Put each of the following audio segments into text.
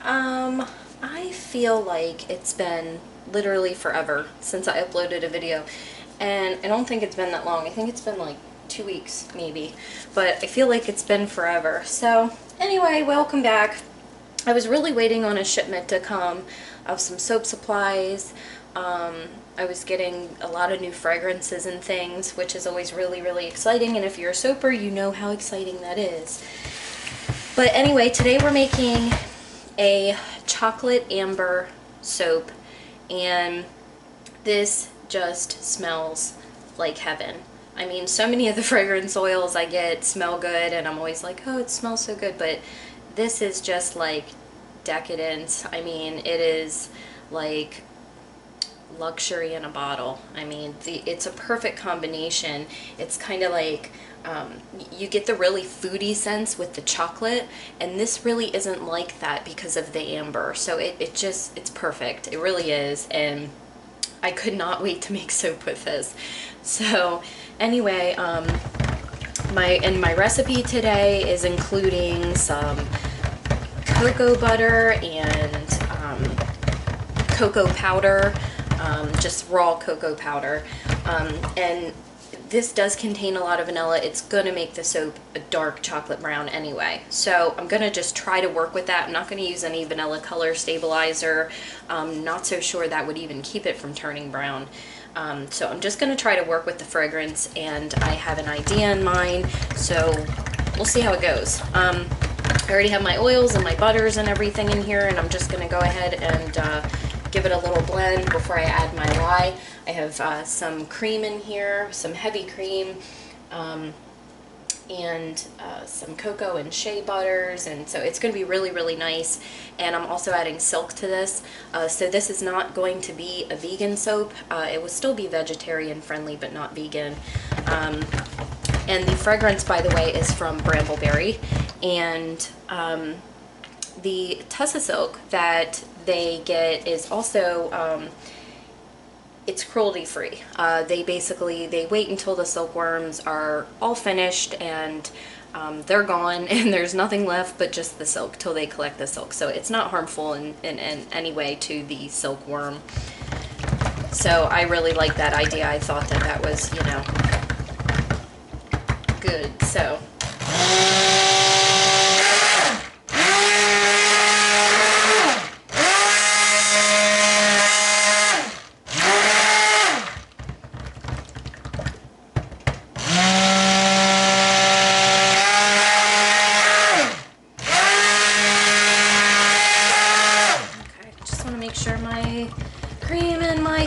I feel like it's been literally forever since I uploaded a video, and I don't think it's been that long. I think it's been like 2 weeks maybe, but I feel like it's been forever. So anyway, welcome back. I was really waiting on a shipment to come of some soap supplies. I was getting a lot of new fragrances and things, which is always really, really exciting, and if you're a soaper, you know how exciting that is. But anyway, today we're making a chocolate amber soap, and this just smells like heaven. I mean, so many of the fragrance oils I get smell good, and I'm always like, oh, it smells so good, but this is just like decadence. I mean, it is like luxury in a bottle. I mean, it's a perfect combination. It's kind of like you get the really foodie sense with the chocolate, and this really isn't like that because of the amber. So it's perfect. It really is, and I could not wait to make soap with this. So anyway, my recipe today is including some cocoa butter and cocoa powder, just raw cocoa powder, and this does contain a lot of vanilla. It's going to make the soap a dark chocolate brown anyway. So I'm going to just try to work with that. I'm not going to use any vanilla color stabilizer. Not so sure that would even keep it from turning brown. So I'm just going to try to work with the fragrance, and I have an idea in mind. So we'll see how it goes. I already have my oils and my butters and everything in here, and I'm just going to go ahead and give it a little blend before I add my lye. I have some cream in here, some heavy cream, and some cocoa and shea butters, and so it's going to be really, really nice. And I'm also adding silk to this, so this is not going to be a vegan soap. It will still be vegetarian friendly, but not vegan. And the fragrance, by the way, is from Brambleberry, and the Tussa Silk that they get is also it's cruelty free. They wait until the silkworms are all finished and they're gone and there's nothing left but just the silk till they collect the silk. So it's not harmful in any way to the silkworm. So I really like that idea. I thought that was, you know, good. So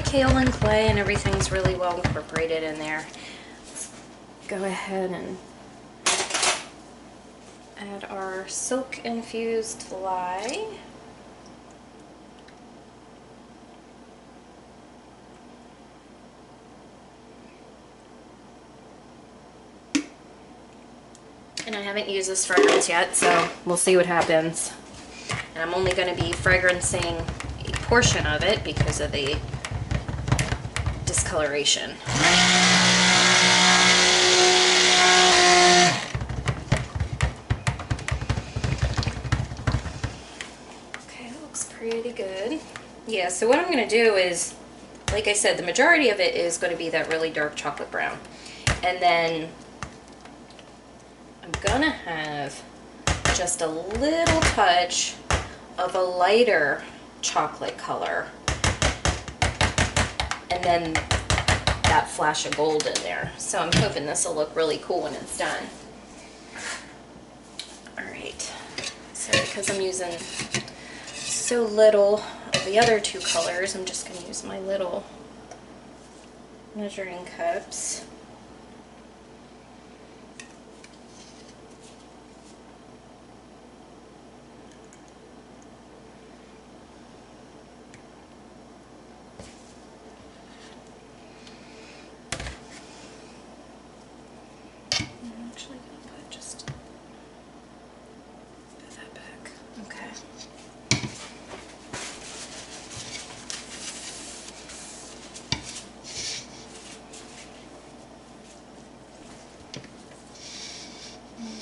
kale and clay and everything's really well incorporated in there. Let's go ahead and add our silk infused lye. And I haven't used this fragrance yet, so we'll see what happens. And I'm only going to be fragrancing a portion of it because of the discoloration. Okay, it looks pretty good. Yeah, so what I'm going to do is, like I said, the majority of it is going to be that really dark chocolate brown. And then I'm going to have just a little touch of a lighter chocolate color, and then that flash of gold in there. So I'm hoping this will look really cool when it's done. Alright, so because I'm using so little of the other two colors, I'm just going to use my little measuring cups.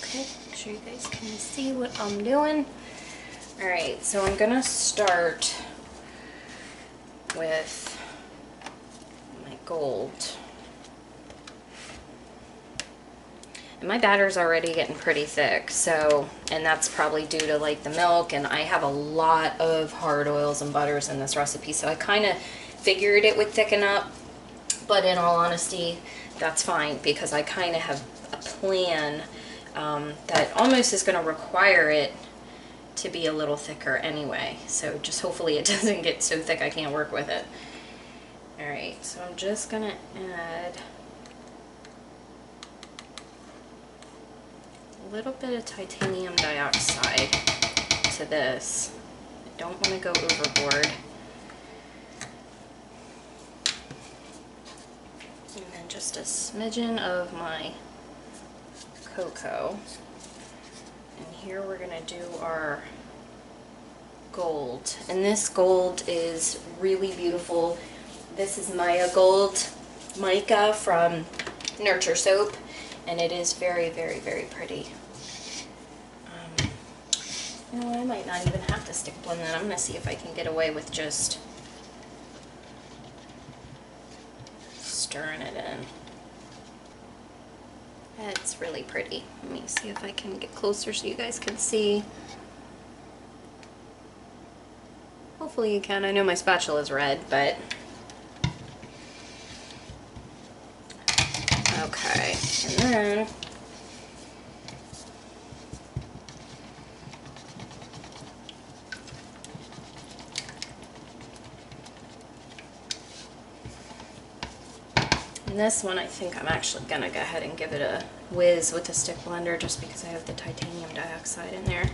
Okay, make sure you guys can see what I'm doing. Alright, so I'm gonna start with my gold. And my batter's already getting pretty thick, so, and that's probably due to like the milk, and I have a lot of hard oils and butters in this recipe, so I kind of figured it would thicken up, but in all honesty, that's fine, because I kind of have a plan that almost is going to require it to be a little thicker anyway, so just hopefully it doesn't get so thick I can't work with it. Alright, so I'm just going to add a little bit of titanium dioxide to this. I don't want to go overboard. And then just a smidgen of my cocoa. And here we're going to do our gold. And this gold is really beautiful. This is Maya Gold Mica from Nurture Soap, and it is very, very, very pretty. You know, I might not even have to stick blend that. I'm going to see if I can get away with just stirring it in. It's really pretty. Let me see if I can get closer so you guys can see. Hopefully you can. I know my spatula is red, but okay. And then this one, I think I'm actually going to go ahead and give it a whiz with the stick blender just because I have the titanium dioxide in there. And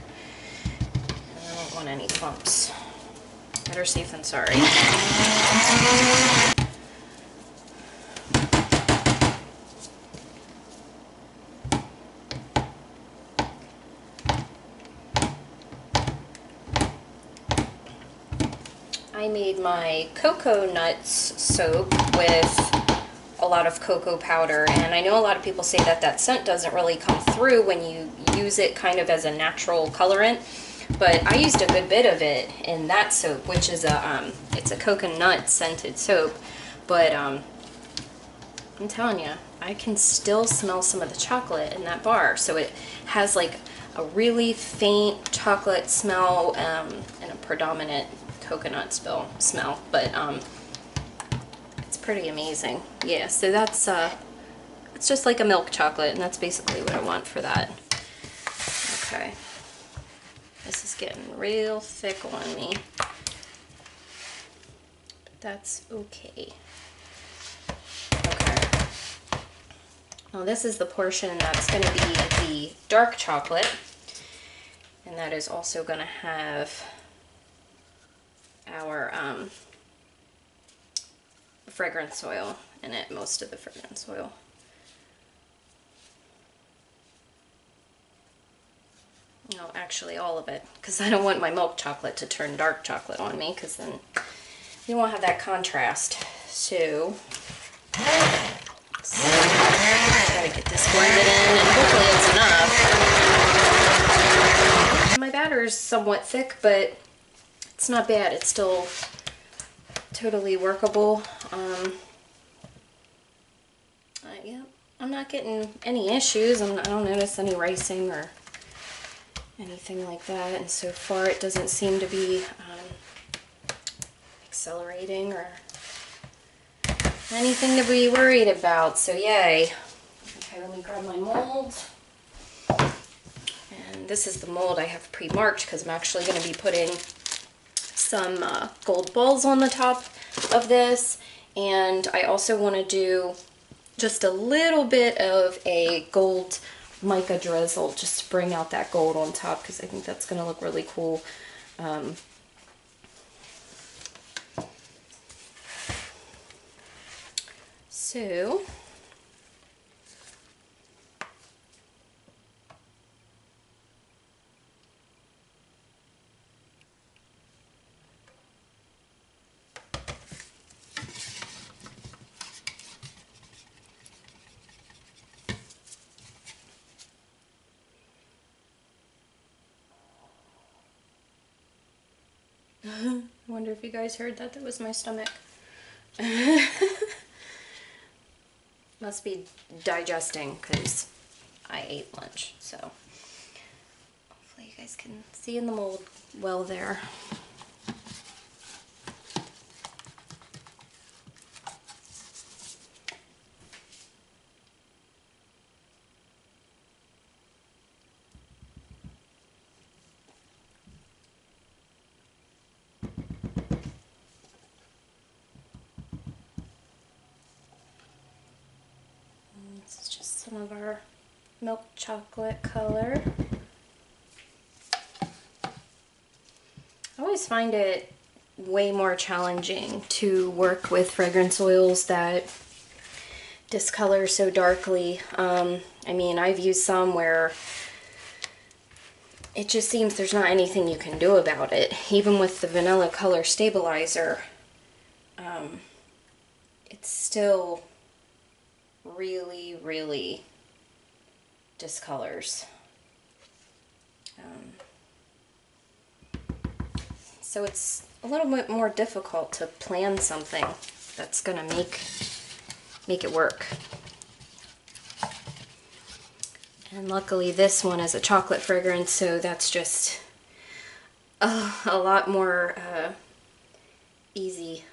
I don't want any clumps. Better safe than sorry. I made my cocoa nuts soap with a lot of cocoa powder, and I know a lot of people say that that scent doesn't really come through when you use it kind of as a natural colorant, but I used a good bit of it in that soap, which is a it's a coconut scented soap, but I'm telling you, I can still smell some of the chocolate in that bar. So it has like a really faint chocolate smell and a predominant coconut smell, but it's pretty amazing. Yeah, so that's it's just like a milk chocolate, and that's basically what I want for that. Okay, this is getting real thick on me, but that's okay. Okay, now this is the portion that's going to be the dark chocolate, and that is also going to have our fragrance oil in it, most of the fragrance oil. No, actually all of it, because I don't want my milk chocolate to turn dark chocolate on me, because then you won't have that contrast. So, gotta get this blended in, and hopefully it's enough. My batter is somewhat thick, but it's not bad. It's still totally workable. Yeah, I'm not getting any issues. I don't notice any ricing or anything like that, and so far it doesn't seem to be accelerating or anything to be worried about, so yay. Okay, let me grab my mold. And this is the mold I have pre-marked because I'm actually going to be putting some gold balls on the top of this, and I also want to do just a little bit of a gold mica drizzle just to bring out that gold on top, because I think that's going to look really cool. So I wonder if you guys heard that. That was my stomach. Must be digesting because I ate lunch. So hopefully you guys can see in the mold well there. This is just some of our milk chocolate color. I always find it way more challenging to work with fragrance oils that discolor so darkly. I mean, I've used some where it just seems there's not anything you can do about it. Even with the vanilla color stabilizer, it's still really, really discolors. So it's a little bit more difficult to plan something that's gonna make it work. And luckily this one is a chocolate fragrance, so that's just a lot more easy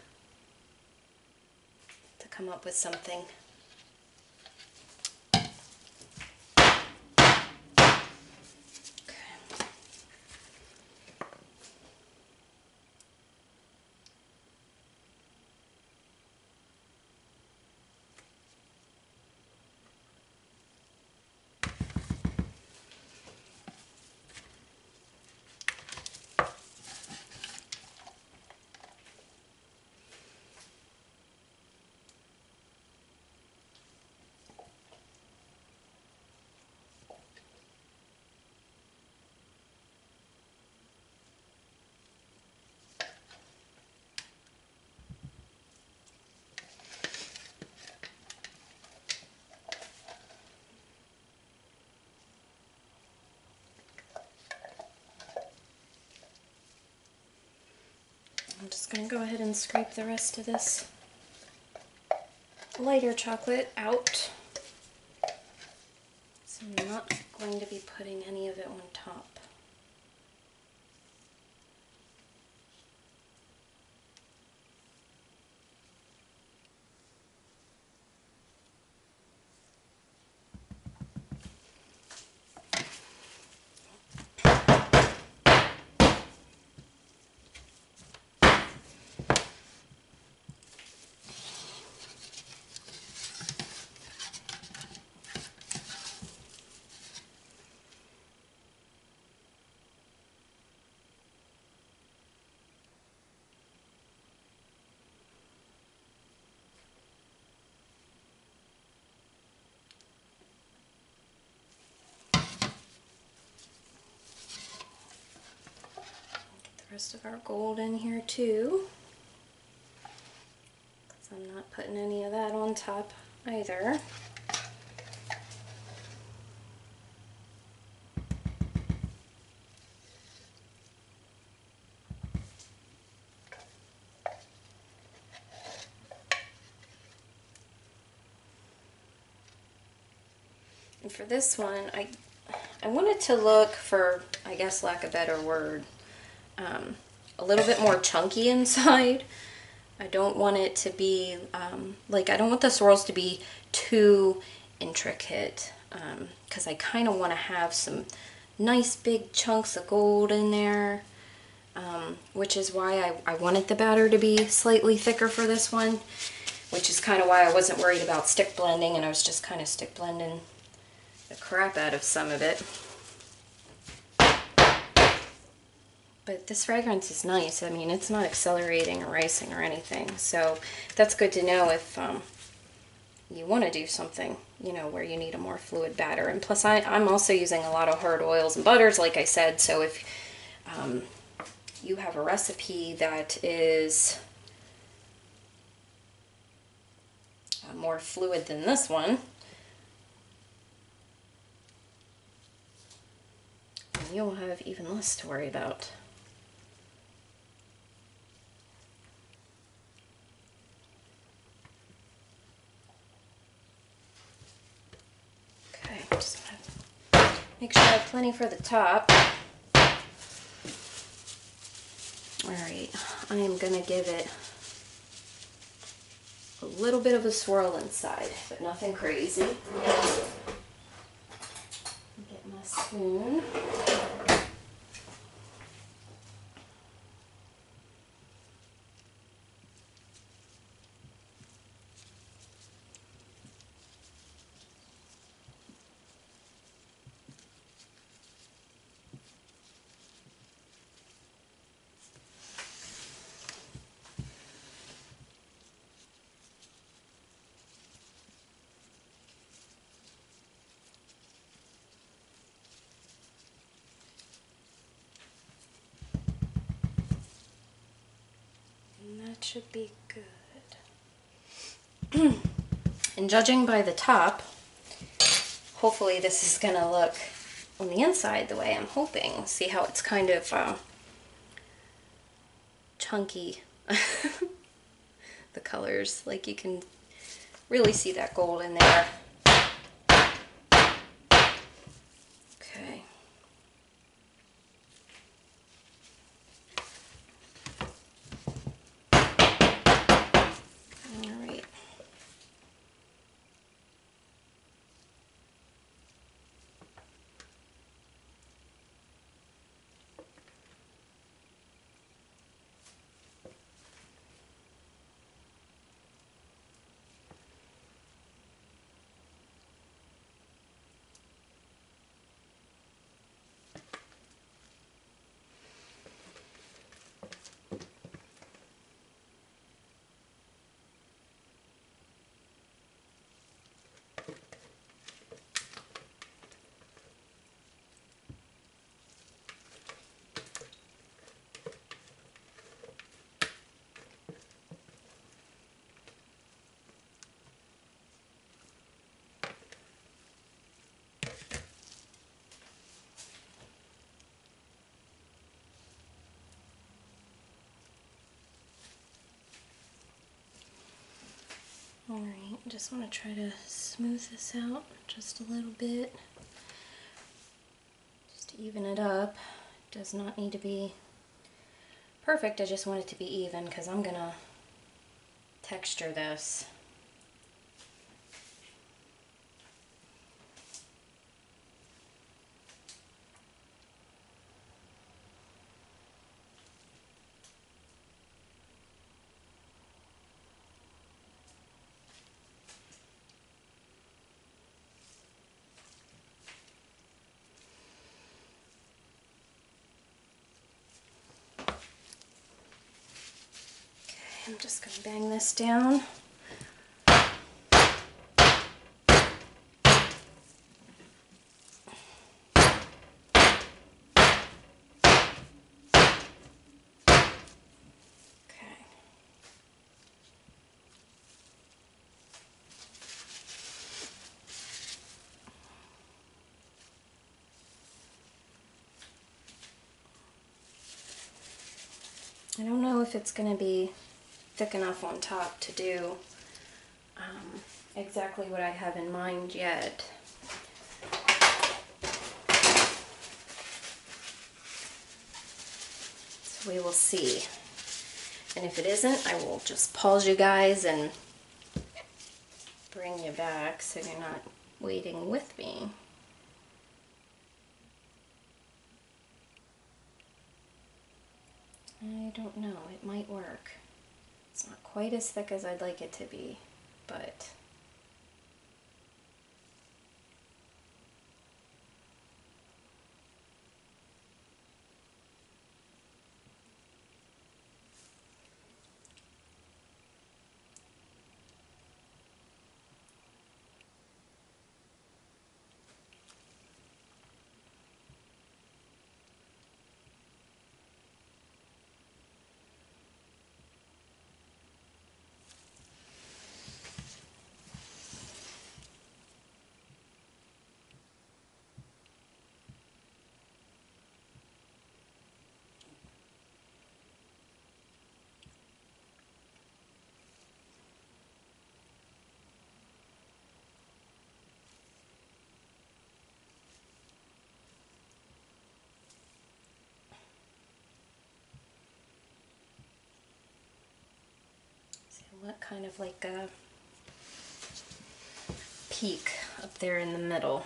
to come up with something. I'm just going to go ahead and scrape the rest of this lighter chocolate out. So I'm not going to be putting any of it on top. Rest of our gold in here too, because I'm not putting any of that on top either. And for this one, I wanted to look for, I guess lack of a better word, a little bit more chunky inside. I don't want it to be, like, I don't want the swirls to be too intricate, because I kind of want to have some nice big chunks of gold in there, which is why I wanted the batter to be slightly thicker for this one, which is kind of why I wasn't worried about stick blending, and I was just kind of stick blending the crap out of some of it. But this fragrance is nice. I mean, it's not accelerating or racing or anything. So that's good to know if you want to do something, you know, where you need a more fluid batter. And plus, I'm also using a lot of hard oils and butters, like I said. So if you have a recipe that is more fluid than this one, you'll have even less to worry about. Make sure I have plenty for the top. Alright, I am going to give it a little bit of a swirl inside, but nothing crazy. Get my spoon. That should be good. And judging by the top, hopefully this is going to look on the inside the way I'm hoping. See how it's kind of chunky. The colors, like you can really see that gold in there. Okay. Alright. Alright, just want to try to smooth this out just a little bit. Just to even it up. It does not need to be perfect, I just want it to be even because I'm going to texture this. I'm just going to bang this down. Okay. I don't know if it's going to be thick enough on top to do exactly what I have in mind yet. So we will see. And if it isn't, I will just pause you guys and bring you back so you're not waiting with me. I don't know, it might work. It's not quite as thick as I'd like it to be, but want kind of like a peak up there in the middle.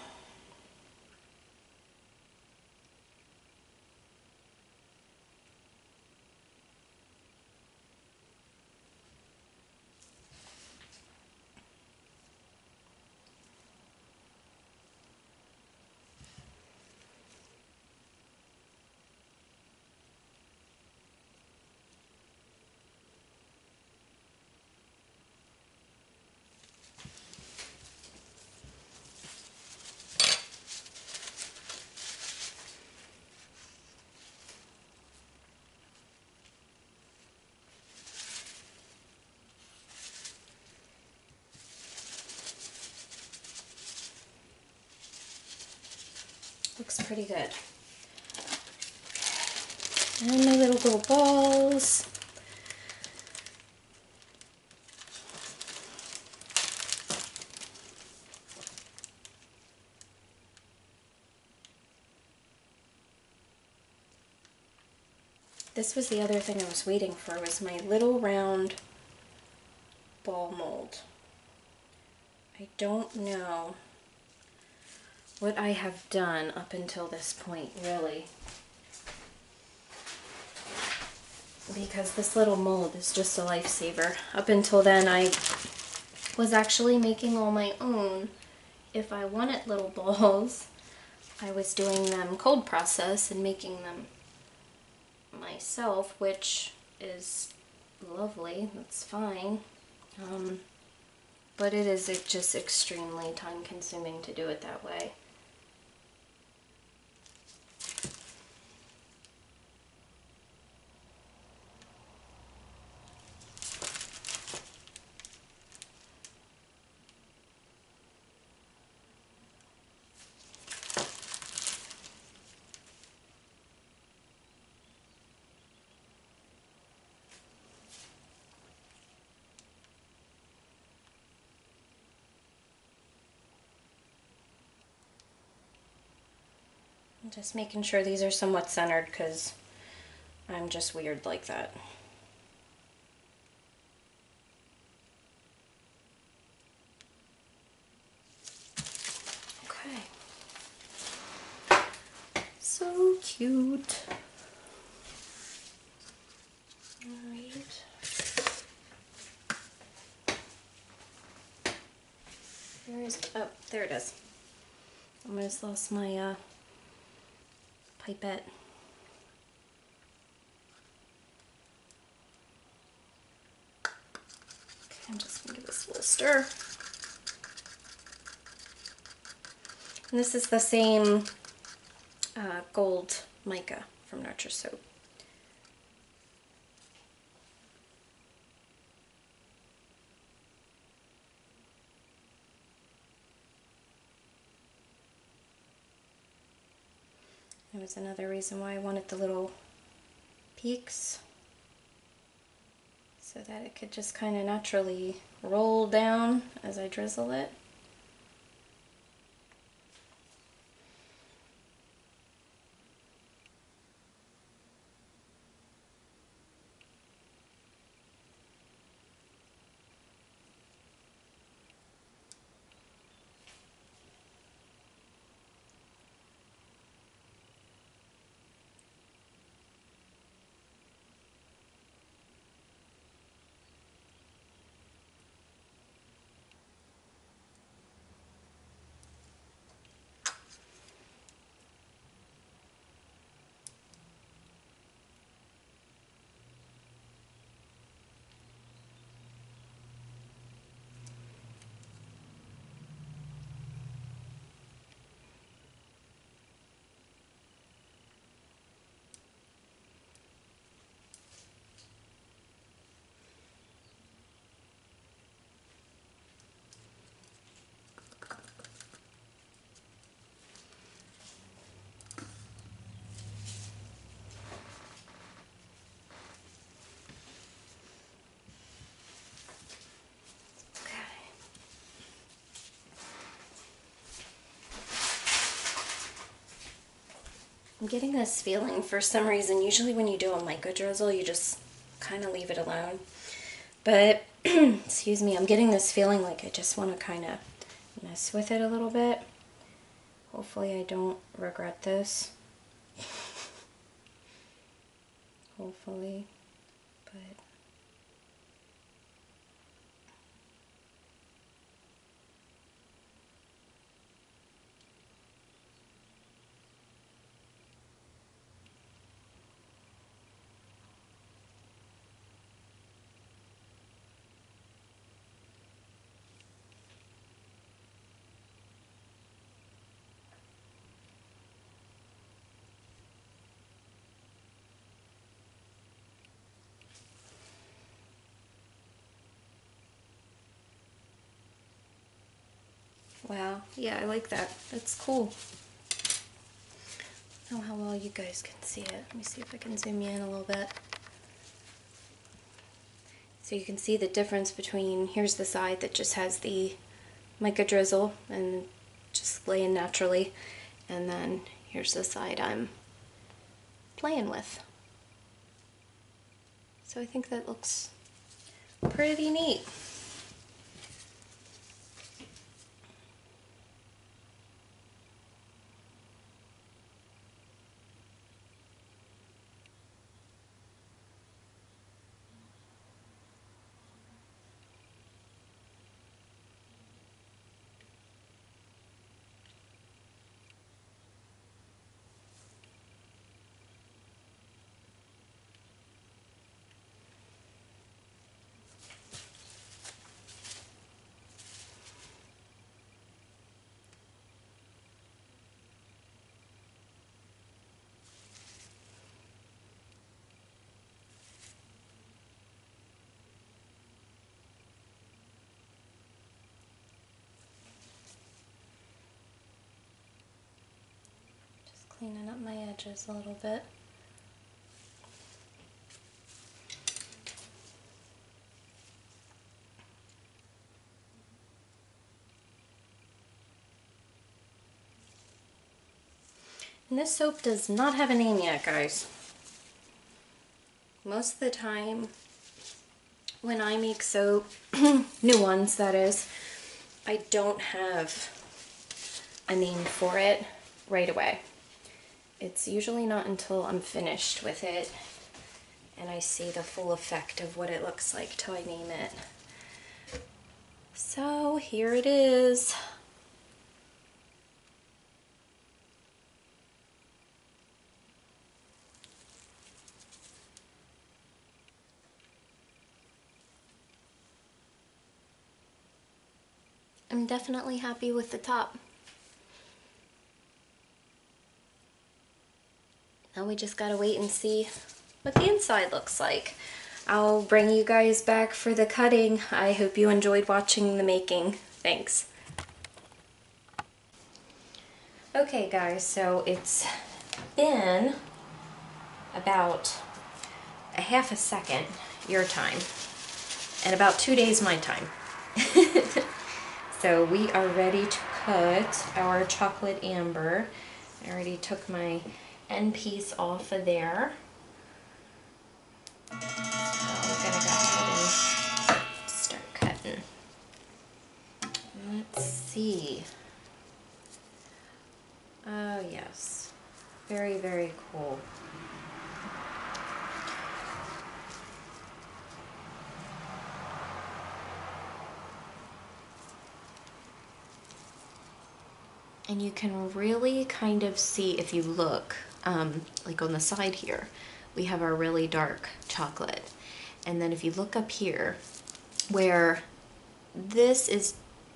Looks pretty good. And my little balls. This was the other thing I was waiting for, was my little round ball mold. I don't know what I have done up until this point, really, because this little mold is just a lifesaver. Up until then, I was actually making all my own. If I wanted little balls, I was doing them cold process and making them myself, which is lovely, that's fine. But it is just extremely time consuming to do it that way. I'm just making sure these are somewhat centered because I'm just weird like that. Okay. So cute. Alright. Where is it? Oh, there it is. I almost lost my pipette. Okay, I'm just gonna give this a little stir. And this is the same gold mica from Nurture Soap. There was another reason why I wanted the little peaks, so that it could just kind of naturally roll down as I drizzle it. I'm getting this feeling for some reason. Usually when you do a mica drizzle, you just kind of leave it alone. But, excuse me, I'm getting this feeling like I just want to kind of mess with it a little bit. Hopefully I don't regret this. Hopefully, but... Wow, yeah, I like that. That's cool. I don't know how well you guys can see it. Let me see if I can zoom you in a little bit. So you can see the difference between, here's the side that just has the mica drizzle and just laying naturally, and then here's the side I'm playing with. So I think that looks pretty neat. Cleaning up my edges a little bit. And this soap does not have a name yet, guys. Most of the time when I make soap, new ones that is, I don't have a name for it right away. It's usually not until I'm finished with it and I see the full effect of what it looks like till I name it. So here it is. I'm definitely happy with the top. Now we just gotta wait and see what the inside looks like. I'll bring you guys back for the cutting. I hope you enjoyed watching the making. Thanks. Okay guys, so it's been about a half a second your time and about 2 days my time. So we are ready to cut our chocolate amber. I already took my end piece off of there. So I'm gonna go ahead and start cutting. Let's see. Oh yes, very, very cool. And you can really kind of see if you look, like on the side here, we have our really dark chocolate. And then if you look up here, where this is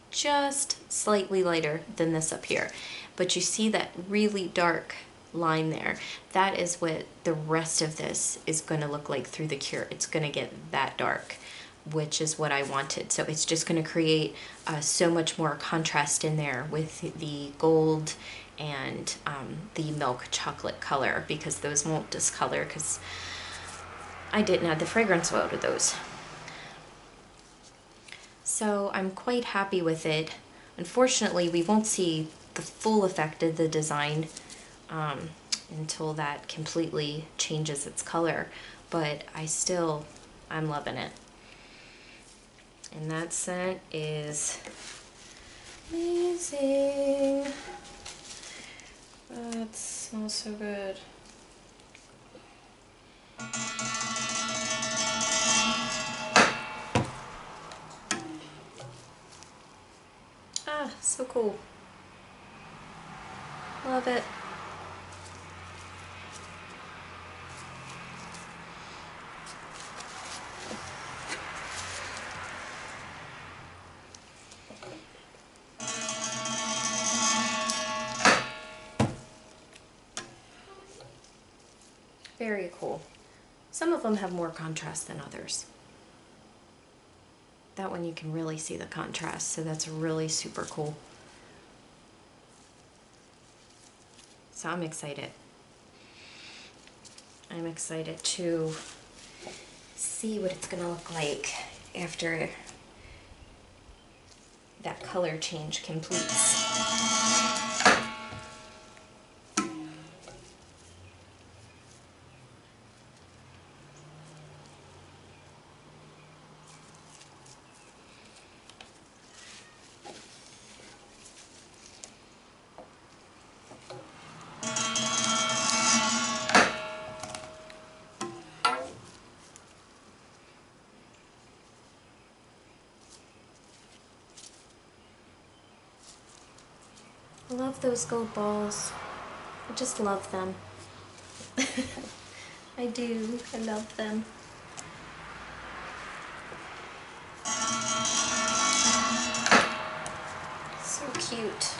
just slightly lighter than this up here, but you see that really dark line there, that is what the rest of this is going to look like through the cure. It's going to get that dark, which is what I wanted. So it's just going to create so much more contrast in there with the gold and the milk chocolate color, because those won't discolor because I didn't add the fragrance oil to those. So I'm quite happy with it. Unfortunately, we won't see the full effect of the design until that completely changes its color, but I'm loving it. And that scent is amazing. That smells so good. Ah, so cool. Love it. Very cool. Some of them have more contrast than others. That one you can really see the contrast, so that's really super cool. So I'm excited. I'm excited to see what it's gonna look like after that color change completes. I love those gold balls. I just love them. I do. I love them. So cute.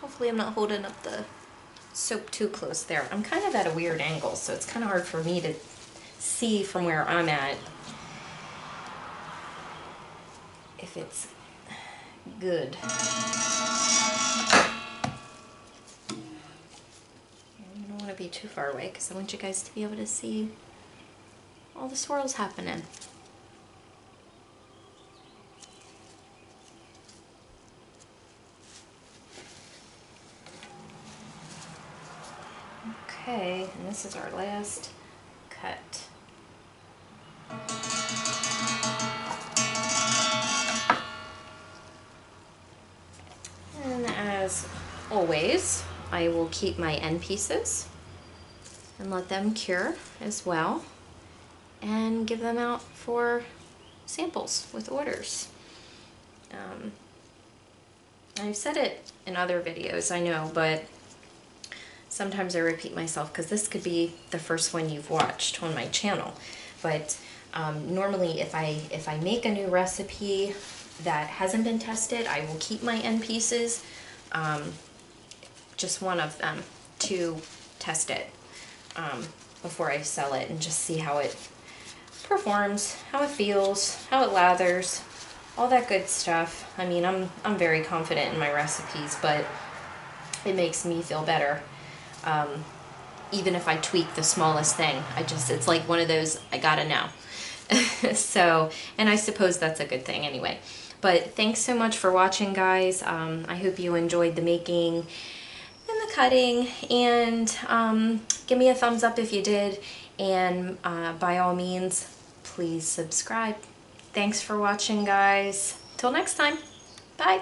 Hopefully I'm not holding up the soap too close there. I'm kind of at a weird angle, so it's kind of hard for me to see from where I'm at if it's good. I don't want to be too far away because I want you guys to be able to see all the swirls happening. Okay, and this is our last cut. And as always, I will keep my end pieces and let them cure as well and give them out for samples with orders. I've said it in other videos, I know, but sometimes I repeat myself because this could be the first one you've watched on my channel. But normally if I make a new recipe that hasn't been tested, I will keep my end pieces, just one of them, to test it before I sell it and just see how it performs, how it feels, how it lathers, all that good stuff. I mean, I'm very confident in my recipes, but it makes me feel better. Even if I tweak the smallest thing, it's like one of those, I gotta know. So, and I suppose that's a good thing anyway. But thanks so much for watching, guys. I hope you enjoyed the making and the cutting, and give me a thumbs up if you did, and by all means, please subscribe. Thanks for watching, guys. Till next time. Bye.